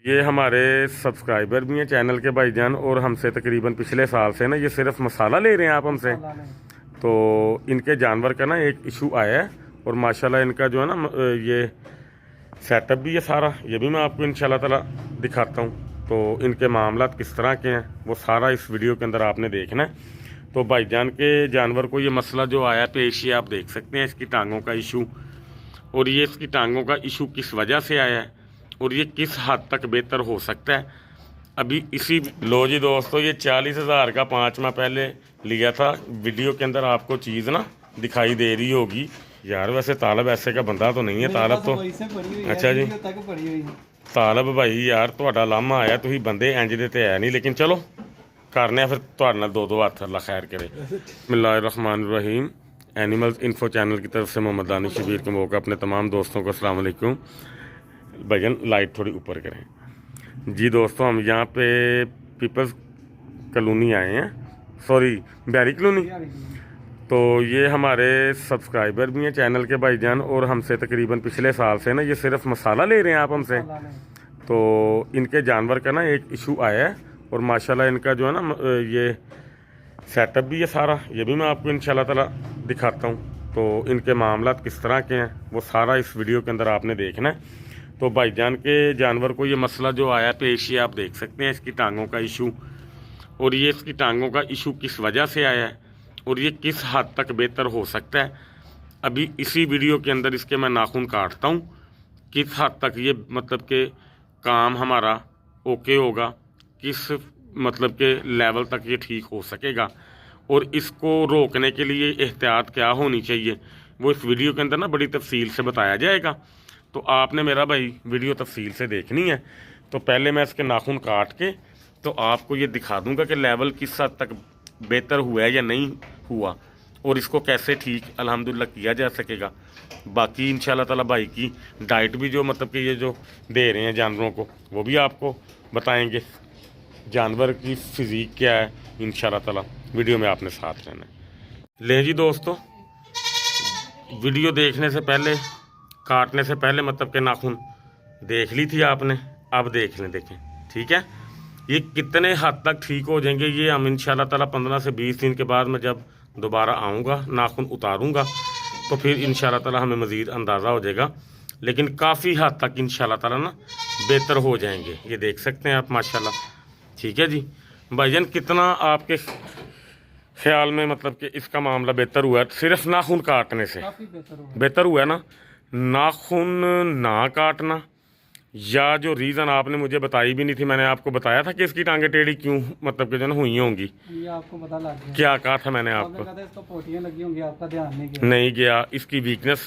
ये हमारे सब्सक्राइबर भी हैं चैनल के भाईजान, और हमसे तकरीबन पिछले साल से ना ये सिर्फ मसाला ले रहे हैं आप हमसे। तो इनके जानवर का ना एक इशू आया है, और माशाल्लाह इनका जो है ना ये सेटअप भी है सारा, ये भी मैं आपको इंशाल्लाह ताला दिखाता हूँ। तो इनके मामला किस तरह के हैं वो सारा इस वीडियो के अंदर आपने देखना है। तो भाईजान के जानवर को ये मसला जो आया पेश, ये आप देख सकते हैं इसकी टांगों का इशू, और ये इसकी टांगों का इशू किस वजह से आया है और ये किस हद तक बेहतर हो सकता है। अभी इसी लो जी दोस्तों, ये 40,000 का 5 माह पहले लिया था। वीडियो के अंदर आपको चीज़ ना दिखाई दे रही होगी यार। वैसे तालब ऐसे का बंदा तो नहीं है, तालब तो अच्छा जी तालब भाई यार ਤੁਹਾਡਾ ਲਾਮਾ ਆਇਆ, ਤੁਸੀਂ ਬੰਦੇ ਇੰਜ ਦੇ ਤੇ ਹੈ नहीं, लेकिन चलो करने फिर ਤੁਹਾਡੇ ਨਾਲ दो हथ अल्लाह खैर करे। बिस्मिल्लाहिर्रहमानिर्रहीम। एनिमल्स इन्फो चैनल की तरफ से मोहम्मद दानिश शबीर के मौका अपने तमाम दोस्तों को अस्सलाम वालेकुम। भजन लाइट थोड़ी ऊपर करें जी दोस्तों। हम यहाँ पे पीपल्स कॉलोनी आए हैं, सॉरी बैरी कॉलोनी। तो ये हमारे सब्सक्राइबर भी हैं चैनल के भाईजान, और हमसे तकरीबन पिछले साल से ना ये सिर्फ मसाला ले रहे हैं आप हमसे। तो इनके जानवर का ना एक इशू आया है, और माशाल्लाह इनका जो है ना ये सेटअप भी है सारा, ये भी मैं आपको इंशाल्लाह ताला दिखाता हूँ। तो इनके मामला किस तरह के हैं वो सारा इस वीडियो के अंदर आपने देखना है। तो भाईजान के जानवर को ये मसला जो आया पेश, ये आप देख सकते हैं इसकी टांगों का इशू, और ये इसकी टांगों का इशू किस वजह से आया है और ये किस हद तक बेहतर हो सकता है। अभी इसी वीडियो के अंदर इसके मैं नाखून काटता हूँ, किस हद तक ये मतलब के काम हमारा ओके होगा, किस मतलब के लेवल तक ये ठीक हो सकेगा, और इसको रोकने के लिए एहतियात क्या होनी चाहिए वो इस वीडियो के अंदर ना बड़ी तफसील से बताया जाएगा। तो आपने मेरा भाई वीडियो तफसील से देखनी है। तो पहले मैं इसके नाखून काट के तो आपको ये दिखा दूंगा कि लेवल किस हद तक बेहतर हुआ है या नहीं हुआ, और इसको कैसे ठीक अल्हम्दुलिल्लाह किया जा सकेगा। बाकी इंशाल्लाह ताला भाई की डाइट भी जो मतलब कि ये जो दे रहे हैं जानवरों को वो भी आपको बताएंगे। जानवर की फिज़ीक क्या है इंशाल्लाह ताला वीडियो में आपने साथ रहना है। ले जी दोस्तों, वीडियो देखने से पहले काटने से पहले मतलब के नाखून देख ली थी आपने, अब देख लें, देखें ठीक है ये कितने हद तक ठीक हो जाएंगे। ये हम इंशाल्लाह ताला 15 से 20 दिन के बाद मैं जब दोबारा आऊँगा नाखून उतारूँगा तो फिर इंशाल्लाह ताला हमें मज़ीद अंदाज़ा हो जाएगा, लेकिन काफ़ी हद तक इंशाल्लाह ताला ना बेहतर हो जाएंगे। ये देख सकते हैं आप माशाल्लाह, ठीक है जी। भाईजान कितना आपके ख्याल में मतलब कि इसका मामला बेहतर हुआ है सिर्फ नाखून काटने से? बेहतर हुआ है ना, नाखून ना काटना, या जो रीज़न आपने मुझे बताई भी नहीं थी, मैंने आपको बताया था कि इसकी टांगे टेढ़ी क्यों मतलब कि जो ना हुई होंगी, ये आपको पता लग गया। क्या कहा था मैंने आपको? कहा था इसको पोटियां लगी होंगी, आपका ध्यान नहीं गया। नहीं गया, इसकी वीकनेस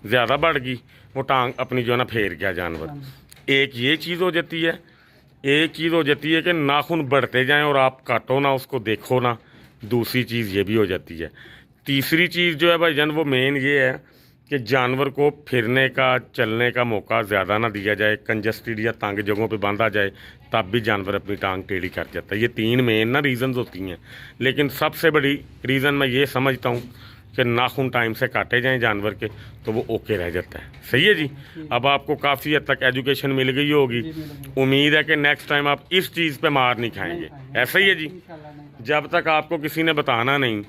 ज़्यादा बढ़ गई, वो टांग अपनी जो है ना फेर गया जानवर। एक ये चीज़ हो जाती है, एक चीज़ हो जाती है कि नाखून बढ़ते जाएं और आप काटो ना, उसको देखो ना। दूसरी चीज़ ये भी हो जाती है। तीसरी चीज़ जो है भाईजान वो मेन ये है कि जानवर को फिरने का चलने का मौका ज़्यादा ना दिया जाए, कंजस्टेड या तंग जगहों पे बांधा जाए, तब भी जानवर अपनी टांग टेढ़ी कर जाता है। ये 3 मेन ना रीज़न्स होती हैं, लेकिन सबसे बड़ी रीज़न मैं ये समझता हूँ कि नाखून टाइम से काटे जाएं जानवर के तो वो ओके रह जाता है। सही है जी। अब आपको काफ़ी हद तक एजुकेशन मिल गई होगी, उम्मीद है कि नेक्स्ट टाइम आप इस चीज़ पे मार नहीं खाएंगे। ऐसा ही है जी। जब तक आपको किसी ने बताना नहीं,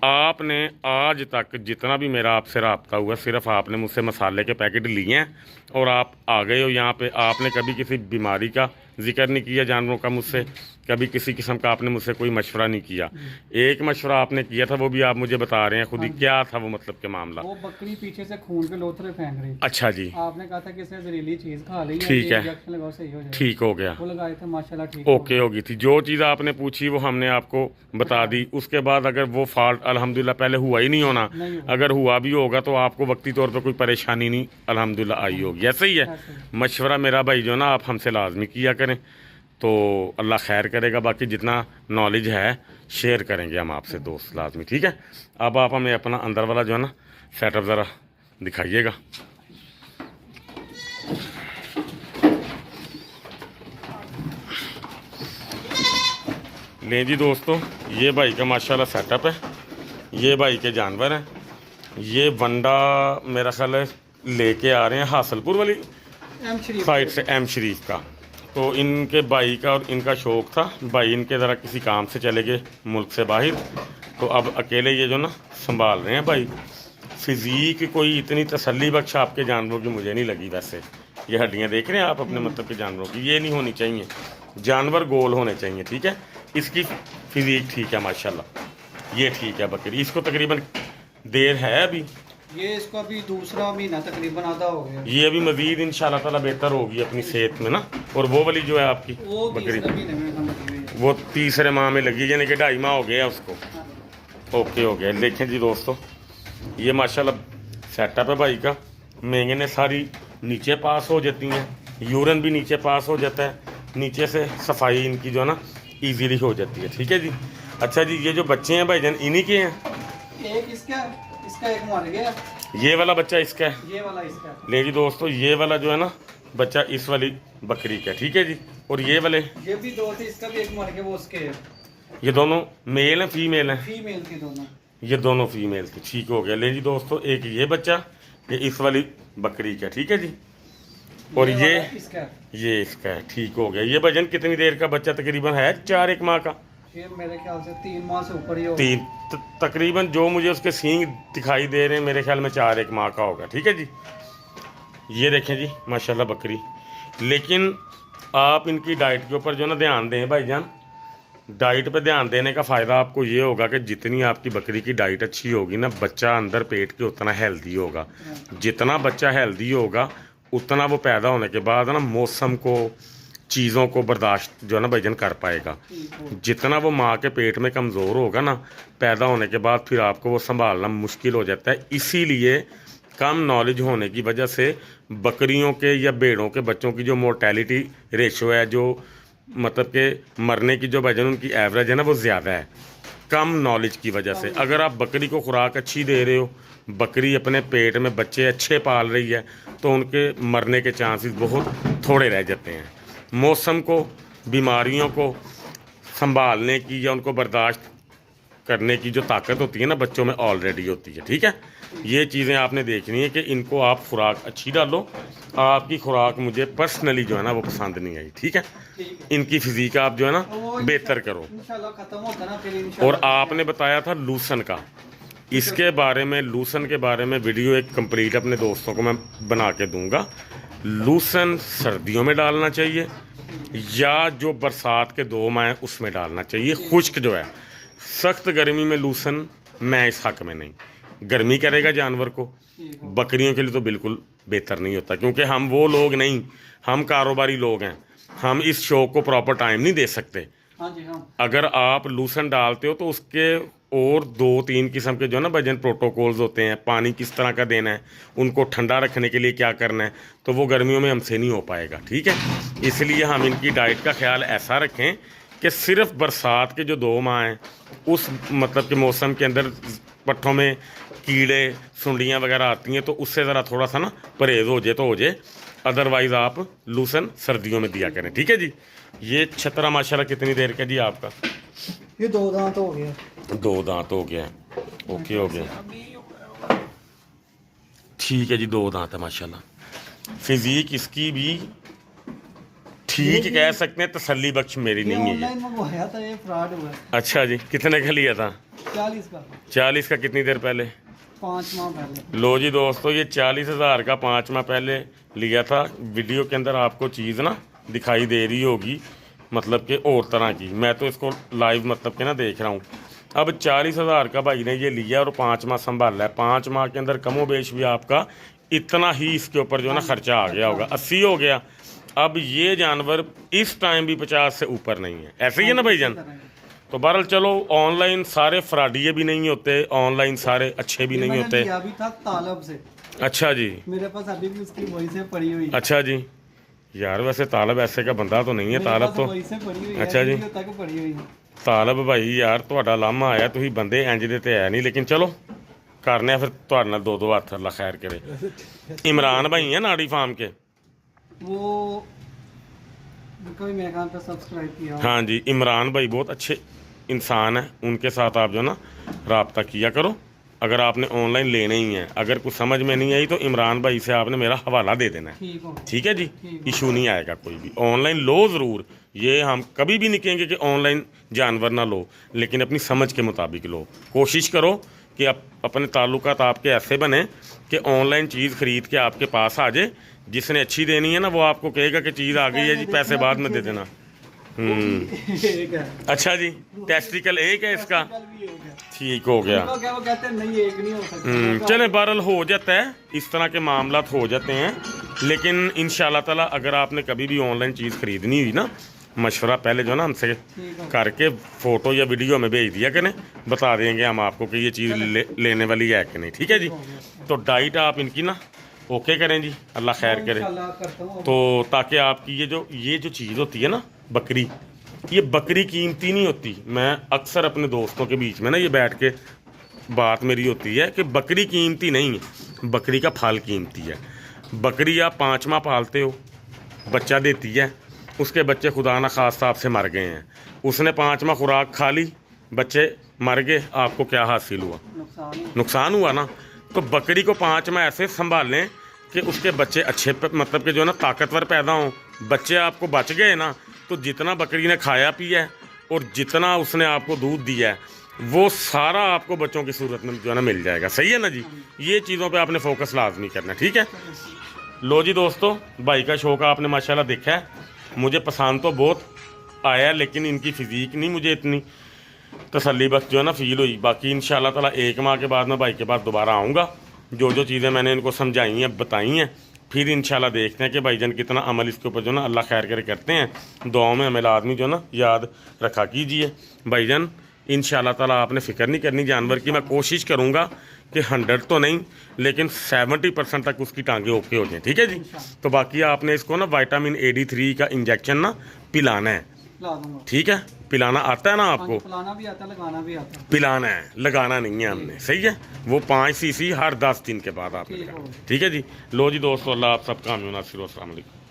आपने आज तक जितना भी मेरा आपसे रब्ता हुआ सिर्फ आपने मुझसे मसाले के पैकेट लिए हैं और आप आ गए हो यहाँ पे। आपने कभी किसी बीमारी का जिक्र नहीं किया जानवरों का मुझसे, कभी किसी किस्म का आपने मुझसे कोई मशवरा नहीं किया। एक मशवरा आपने किया था, वो भी आप मुझे बता रहे हैं खुद ही, क्या था वो मतलब के मामला? वो बकरी पीछे से खून के लोथरे फेंक रही। अच्छा जी। आपने कहा था कि इसने जहरीली चीज खा ली, ठीक है, इंजेक्शन लगाओ सही हो जाएगा। ठीक हो गया, वो लगाए थे माशाल्लाह ठीक ओके हो गई थी। जो चीज़ आपने पूछी वो हमने आपको बता दी। उसके बाद अगर वो फॉल्ट अल्हम्दुलिल्लाह पहले हुआ ही नहीं होना, अगर हुआ भी होगा तो आपको वक्ती तौर पर कोई परेशानी नहीं अल्हम्दुलिल्लाह आई होगी। ऐसा ही है मशवरा मेरा भाई जो ना आप हमसे लाजमी किया करें तो अल्लाह खैर करेगा। बाकी जितना नॉलेज है शेयर करेंगे हम आपसे दोस्त लाजमी, ठीक है। अब आप हमें अपना अंदर वाला जो है ना सेटअप ज़रा दिखाइएगा। लें जी दोस्तों, ये भाई का माशाल्लाह सेटअप है, ये भाई के जानवर हैं। ये वंडा मेरा ख्याल है लेके आ रहे हैं हासलपुर वाली साइड से, एम शरीफ का। तो इनके भाई का और इनका शौक़ था, भाई इनके ज़रा किसी काम से चले गए मुल्क से बाहर, तो अब अकेले ये जो ना संभाल रहे हैं भाई। फिज़ीक कोई इतनी तसल्ली बख्श आपके जानवरों की मुझे नहीं लगी। वैसे ये हड्डियाँ देख रहे हैं आप अपने मतलब के जानवरों की, ये नहीं होनी चाहिए, जानवर गोल होने चाहिए, ठीक है। इसकी फिज़ीक ठीक है माशाल्लाह, ये ठीक है बकरी। इसको तकरीबन देर है अभी, ये इसको अभी दूसरा महीना तकरीबन आधा हो गया। ये अभी मज़ीद इंशाल्लाह ताला बेहतर होगी अपनी सेहत में ना। और वो वाली जो है आपकी वो बकरी, तीसरे महीने में हम लगी हुई है। वो तीसरे माह में लगी, यानी कि 2.5 माह हो गया उसको। ओके हो गया। देखें जी दोस्तों, ये माशाल्लाह सेटअप है भाई का। महंगे ने सारी नीचे पास हो जाती हैं, यूरिन भी नीचे पास हो जाता है, नीचे से सफाई इनकी जो है ना ईजीली हो जाती है, ठीक है जी। अच्छा जी, ये जो बच्चे हैं भाईजान इन्हीं के हैं? एक इसका एक मर गया, ये वाला बच्चा इसका है? ये वाला इसका। ले जी दोस्तों, ये वाला जो है ना बच्चा इस वाली बकरी का, ठीक है जी। और ये वाले, ये भी दो थे, इसका भी एक मर गया, वो उसके है। ये दोनों मेल हैं फीमेल हैं? फीमेल की दोनों। ये दोनों फीमेल की, ठीक हो गया। ले जी दोस्तों, एक ये बच्चा, ये इस वाली बकरी का, ठीक है जी। और ये इसका है, ठीक हो गया। ये वजन कितनी देर का बच्चा तकरीबन है? 4-1 माह का? ये मेरे ख्याल से 3 माह से ऊपर ही होगा। तकरीबन जो मुझे उसके सींग दिखाई दे रहे हैं मेरे ख्याल में 4-1 माह का होगा, ठीक है जी। ये देखें जी माशाल्लाह बकरी। लेकिन आप इनकी डाइट के ऊपर जो ना ध्यान दें भाईजान। डाइट पे ध्यान देने का फ़ायदा आपको ये होगा कि जितनी आपकी बकरी की डाइट अच्छी होगी ना, बच्चा अंदर पेट के उतना हेल्दी होगा। जितना बच्चा हेल्दी होगा उतना वो पैदा होने के बाद ना मौसम को, चीज़ों को बर्दाश्त जो है ना भाईजान कर पाएगा। जितना वो माँ के पेट में कमज़ोर होगा ना, पैदा होने के बाद फिर आपको वो संभालना मुश्किल हो जाता है। इसीलिए कम नॉलेज होने की वजह से बकरियों के या भेड़ों के बच्चों की जो मोर्टेलिटी रेशो है, जो मतलब के मरने की जो वजन उनकी एवरेज है ना, वो ज़्यादा है कम नॉलेज की वजह से। अगर आप बकरी को खुराक अच्छी दे रहे हो, बकरी अपने पेट में बच्चे अच्छे पाल रही है, तो उनके मरने के चांसेस बहुत थोड़े रह जाते हैं। मौसम को, बीमारियों को संभालने की या उनको बर्दाश्त करने की जो ताकत होती है ना, बच्चों में ऑलरेडी होती है, ठीक है। ये चीज़ें आपने देखनी है कि इनको आप खुराक अच्छी डालो। आपकी खुराक मुझे पर्सनली जो है ना वो पसंद नहीं आई, ठीक है। इनकी फिज़ीक आप जो है ना बेहतर करो। इंशाल्लाह खत्म होता ना फिर और इंशाल्लाह। आपने बताया था लूसन का, इसके बारे में, लूसन के बारे में वीडियो एक कंप्लीट अपने दोस्तों को मैं बना के दूंगा। लूसन सर्दियों में डालना चाहिए या जो बरसात के 2 माह उसमें डालना चाहिए। खुश्क जो है, सख्त गर्मी में लूसन मैं इस हक में नहीं। गर्मी करेगा जानवर को, बकरियों के लिए तो बिल्कुल बेहतर नहीं होता, क्योंकि हम वो लोग नहीं, हम कारोबारी लोग हैं, हम इस शौक को प्रॉपर टाइम नहीं दे सकते। हाँ जी हाँ। अगर आप लूसन डालते हो तो उसके और 2-3 किस्म के जो है ना वजन प्रोटोकॉल्स होते हैं। पानी किस तरह का देना है, उनको ठंडा रखने के लिए क्या करना है, तो वो गर्मियों में हमसे नहीं हो पाएगा, ठीक है। इसलिए हम इनकी डाइट का ख्याल ऐसा रखें कि सिर्फ बरसात के जो 2 माह हैं उस मतलब के मौसम के अंदर पट्ठों में कीड़े, सुंडियाँ वगैरह आती हैं, तो उससे ज़रा थोड़ा सा ना परहेज़ हो जाए तो हो जाए। अदरवाइज़ आप लूसन सर्दियों में दिया करें, ठीक है जी। ये छतरा माशाल्लाह कितनी देर का जी आपका? ये 2 दांत हो गया। 2 दांत हो गया, ओके हो गया, ठीक है जी। 2 दांत है माशाल्लाह। फिज़ीक इसकी भी ठीक कह सकते हैं, तसल्ली बख्श मेरी नहीं है ये। ऑनलाइन मंगवाया था, ये फ्रॉड हुआ। अच्छा जी, कितने का लिया था? 40 का। 40 का कितनी देर पहले? 5 माह पहले। लो जी दोस्तों, ये 40,000 का 5 माह पहले लिया था। वीडियो के अंदर आपको चीज़ ना दिखाई दे रही होगी, मतलब कि और तरह की। मैं तो इसको लाइव मतलब के ना देख रहा हूँ। अब 40,000 का भाई ने ये लिया और 5 माह संभाला है। 5 माह के अंदर कमोबेश भी आपका इतना ही इसके ऊपर जो है ना खर्चा आ गया होगा, 80 हो गया। अब ये जानवर इस टाइम भी 50 से ऊपर नहीं है, ऐसे ही है ना भाईजान। तो बहरहाल चलो, ऑनलाइन सारे फ्रॉडिये भी नहीं होते, ऑनलाइन सारे अच्छे भी नहीं होते। लिया भी था तालब से। अच्छा जी, मेरे पास अभी भी उसकी वही से पड़ी हुई है। अच्छा जी। यार वैसे तालब ऐसे का बंदा तो नहीं है, तालब तो वही से पड़ी हुई है। अच्छा जी। तक पड़ी हुई है तालब भाई यार ਤੁਹਾਡਾ ਲਾਮਾ ਆਇਆ, ਤੁਸੀਂ ਬੰਦੇ ਇੰਜ ਦੇ ਤੇ ਹੈ ਨਹੀਂ, ਲੇਕਿन ਚਲੋ करने फिर ਤੁਹਾਡੇ ਨਾਲ 2-2 हथ अल्लाह खैर करे। इमरान भाई हैं नाड़ी फार्म के, वो कभी मेरे कान पे सब्सक्राइब किया। हाँ जी, इमरान भाई बहुत अच्छे इंसान हैं, उनके साथ आप जो ना रब्ता किया करो। अगर आपने ऑनलाइन लेने ही है, अगर कुछ समझ में नहीं आई तो इमरान भाई से आपने मेरा हवाला दे देना है, ठीक हो ठीक है जी। ठीक। इशू नहीं आएगा कोई भी। ऑनलाइन लो ज़रूर, ये हम कभी भी नहीं कहेंगे कि ऑनलाइन जानवर ना लो, लेकिन अपनी समझ के मुताबिक लो। कोशिश करो कि अपने ताल्लुकात आपके ऐसे बने कि ऑनलाइन चीज़ ख़रीद के आपके पास आ जाए, जिसने अच्छी देनी है ना वो आपको कहेगा कि चीज़ आ गई है जी, पैसे बाद में दे देना। एक है अच्छा जी, टेस्टिकल एक है इसका, कल भी एक है। ठीक हो गया। उनको क्या वो कहते हैं नहीं एक नहीं हो सकता। चले बहरहाल हो जाता है, इस तरह के मामला हो जाते हैं। लेकिन इंशाल्लाह ताला अगर आपने कभी भी ऑनलाइन चीज़ ख़रीदनी हुई ना, मशवरा पहले जो ना हमसे ठीक है। करके फ़ोटो या वीडियो में भेज दिया करें, बता देंगे हम आपको कि ये चीज़ लेने वाली है कि नहीं, ठीक है जी। तो डाइट आप इनकी ना ओके करें जी, अल्लाह खैर करे। इंशाल्लाह करता हूँ। तो ताकि आपकी ये जो चीज़ होती है ना बकरी, ये बकरी कीमती नहीं होती। मैं अक्सर अपने दोस्तों के बीच में ना ये बैठ के बात मेरी होती है कि बकरी कीमती नहीं है, बकरी का फल कीमती है। बकरी आप 5 माह पालते हो, बच्चा देती है, उसके बच्चे खुदा ना खास्ता आपसे मर गए हैं, उसने 5 माह खुराक खा ली, बच्चे मर गए, आपको क्या हासिल हुआ? नुकसान हुआ ना। तो बकरी को 5 माह ऐसे संभालें कि उसके बच्चे अच्छे मतलब कि जो ना ताकतवर पैदा हों। बच्चे आपको बच गए ना, तो जितना बकरी ने खाया पिया है और जितना उसने आपको दूध दिया है, वो सारा आपको बच्चों की सूरत में जो है ना मिल जाएगा। सही है ना जी। ये चीज़ों पे आपने फोकस लाजमी करना, ठीक है। लो जी दोस्तों, भाई का शौक आपने माशाल्लाह देखा है, मुझे पसंद तो बहुत आया, लेकिन इनकी फ़िज़ीक नहीं मुझे इतनी तसल्ली बस जो है ना फील हुई। बाकी इंशाल्लाह ताला 1 माह के बाद मैं भाई के पास दोबारा आऊँगा, जो चीज़ें मैंने इनको समझाई हैं बताई हैं, फिर इंशाल्लाह देखते हैं कि भाईजान कितना अमल इसके ऊपर जो ना अल्लाह खैर करे करते हैं। दुआओं में हमें आदमी जो ना याद रखा कीजिए भाईजान। इंशाल्लाह ताला आपने फ़िक्र नहीं करनी जानवर की। मैं कोशिश करूँगा कि 100 तो नहीं, लेकिन 70% तक उसकी टांगें ओके हो जाएँ, ठीक है जी। तो बाकी आपने इसको ना विटामिन AD3 का इंजेक्शन ना पिलाना है, ला दूंगा। ठीक है। पिलाना आता है ना आपको? पिलाना भी आता है, लगाना भी आता है। पिलाना है, लगाना नहीं है हमने, सही है। वो 5 cc हर 10 दिन के बाद आपने लगाना, ठीक है जी। लो जी दोस्तों, अल्लाह आप सबका हामी नासिर। अस्सलाम वालेकुम।